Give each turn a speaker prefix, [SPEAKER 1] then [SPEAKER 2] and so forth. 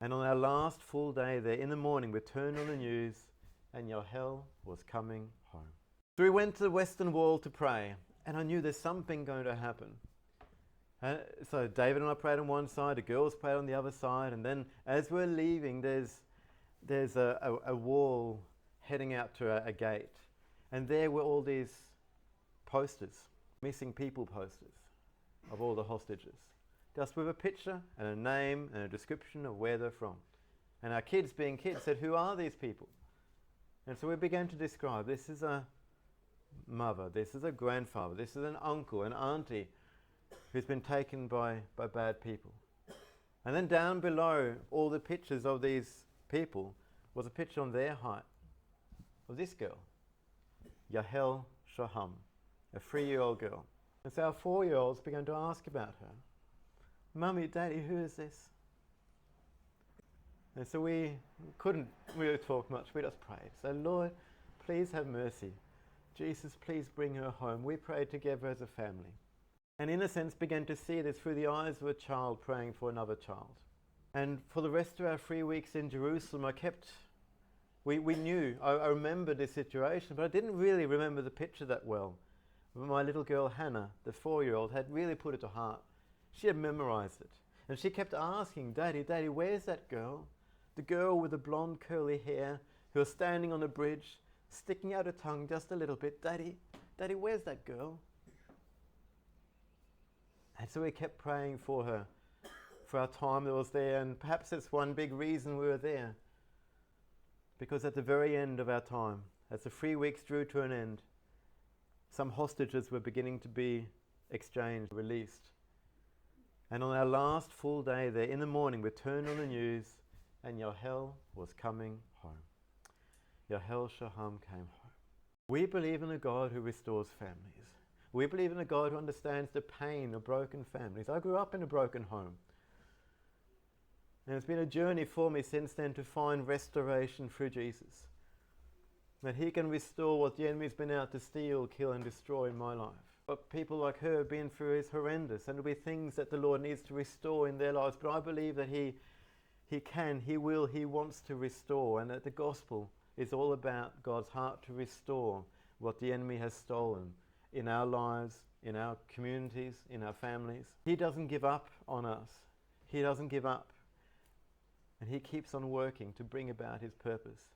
[SPEAKER 1] And on our last full day there, in the morning, we turned on the news and Yahel was coming home. So we went to the Western Wall to pray, and I knew there's something going to happen. So David and I prayed on one side, the girls prayed on the other side, and then as we're leaving, there's a wall heading out to a gate. And there were all these posters, missing people posters of all the hostages, just with a picture and a name and a description of where they're from. And our kids, being kids, said, "Who are these people?" And so we began to describe, this is a mother, this is a grandfather, this is an uncle, an auntie who's been taken by bad people. And then down below all the pictures of these people was a picture on their height of this girl, Yahel, a 3-year-old girl. And so our 4-year-olds began to ask about her. "Mummy, Daddy, who is this?" And so we couldn't really talk much, we just prayed. So, "Lord, please have mercy. Jesus, please bring her home." We prayed together as a family. And in a sense began to see this through the eyes of a child praying for another child. And for the rest of our 3 weeks in Jerusalem, we knew, I remembered this situation, but I didn't really remember the picture that well. But my little girl Hannah, the 4-year-old, had really put it to heart. She had memorized it. And she kept asking, "Daddy, Daddy, where's that girl? The girl with the blonde curly hair who was standing on the bridge, sticking out her tongue just a little bit. Daddy, Daddy, where's that girl?" And so we kept praying for her, for our time that was there, and perhaps that's one big reason we were there. Because at the very end of our time, as the 3 weeks drew to an end, some hostages were beginning to be exchanged, released. And on our last full day there, in the morning, we turned on the news and Yahel was coming home. Yahel came home. We believe in a God who restores families. We believe in a God who understands the pain of broken families. I grew up in a broken home. And it's been a journey for me since then to find restoration through Jesus. That He can restore what the enemy's been out to steal, kill and destroy in my life. What people like her have been through is horrendous, and there'll be things that the Lord needs to restore in their lives. But I believe that He can, He will, He wants to restore, and that the gospel is all about God's heart to restore what the enemy has stolen in our lives, in our communities, in our families. He doesn't give up on us. He doesn't give up. And He keeps on working to bring about His purpose.